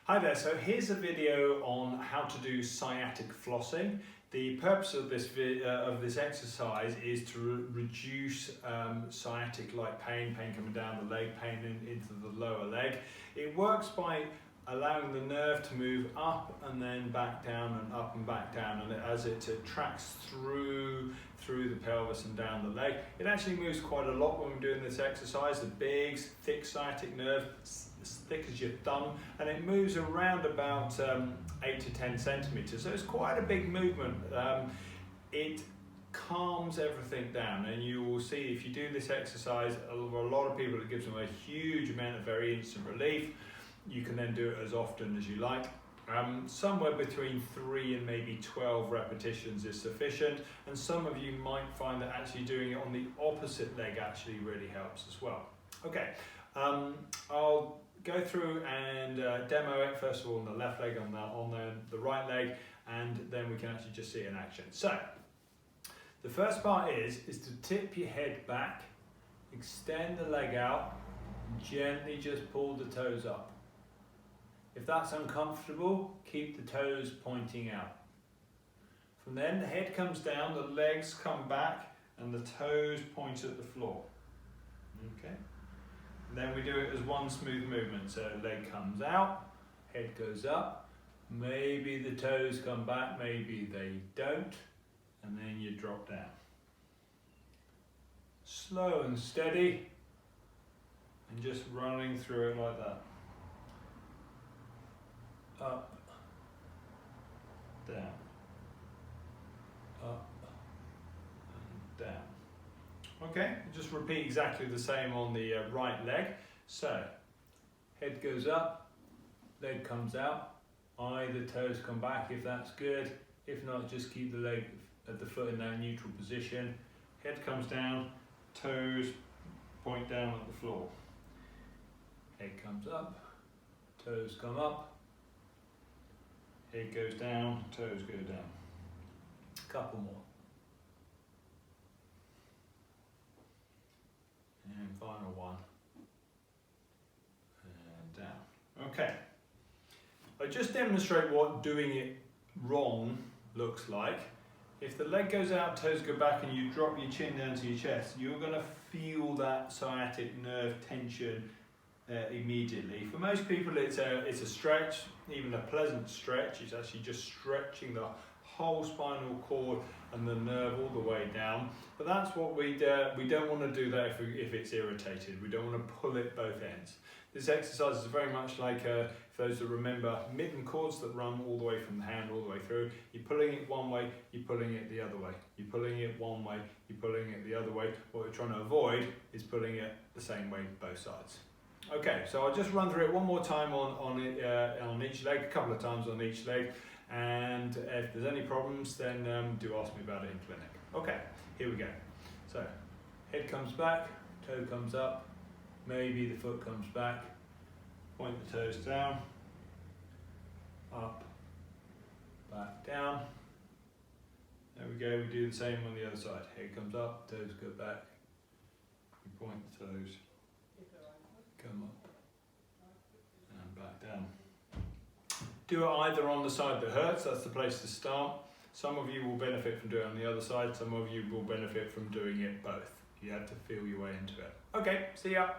Hi there, so here's a video on how to do sciatic flossing. The purpose of this exercise is to reduce sciatic-like pain coming down the leg, pain into the lower leg. It works by allowing the nerve to move up and then back down and up and back down, and as it tracks through the pelvis and down the leg. It actually moves quite a lot when we're doing this exercise. The big, thick sciatic nerve, as thick as your thumb, and it moves around about 8 to 10 centimeters. So it's quite a big movement. It calms everything down, and you will see if you do this exercise, a lot of people, it gives them a huge amount of very instant relief. You can then do it as often as you like. Somewhere between 3 and maybe 12 repetitions is sufficient, and some of you might find that actually doing it on the opposite leg actually really helps as well. Okay, I'll go through and demo it first of all on the left leg, on the right leg, and then we can actually just see it in action. So the first part is to tip your head back, extend the leg out, and gently just pull the toes up. If that's uncomfortable, keep the toes pointing out. From then, the head comes down, the legs come back, and the toes point at the floor. Okay. And then we do it as one smooth movement. So leg comes out, head goes up, maybe the toes come back, maybe they don't, and then you drop down. Slow and steady, and just running through it like that. Up, down, up, and down. Okay, just repeat exactly the same on the right leg. So, head goes up, leg comes out, either toes come back if that's good. If not, just keep the leg at the foot in that neutral position. Head comes down, toes point down at the floor. Head comes up, toes come up. Head goes down, toes go down. A couple more. And final one. And down. Okay. I just demonstrate what doing it wrong looks like. If the leg goes out, toes go back, and you drop your chin down to your chest, you're going to feel that sciatic nerve tension immediately. For most people, it's a stretch, even a pleasant stretch. It's actually just stretching the whole spinal cord and the nerve all the way down. But that's what we don't want to do that if it's irritated. We don't want to pull it both ends. This exercise is very much like, for those that remember, mitten cords that run all the way from the hand all the way through. You're pulling it one way, you're pulling it the other way. You're pulling it one way, you're pulling it the other way. What we're trying to avoid is pulling it the same way both sides. Okay, so I'll just run through it one more time on each leg, a couple of times on each leg, and if there's any problems, then do ask me about it in clinic. Okay, here we go. So, head comes back, toe comes up, maybe the foot comes back, point the toes down, up, back down. There we go, we do the same on the other side. Head comes up, toes go back, you point the toes, come up and back down. Do it either on the side that hurts, that's the place to start. Some of you will benefit from doing it on the other side, some of you will benefit from doing it both. You have to feel your way into it. Okay, see ya.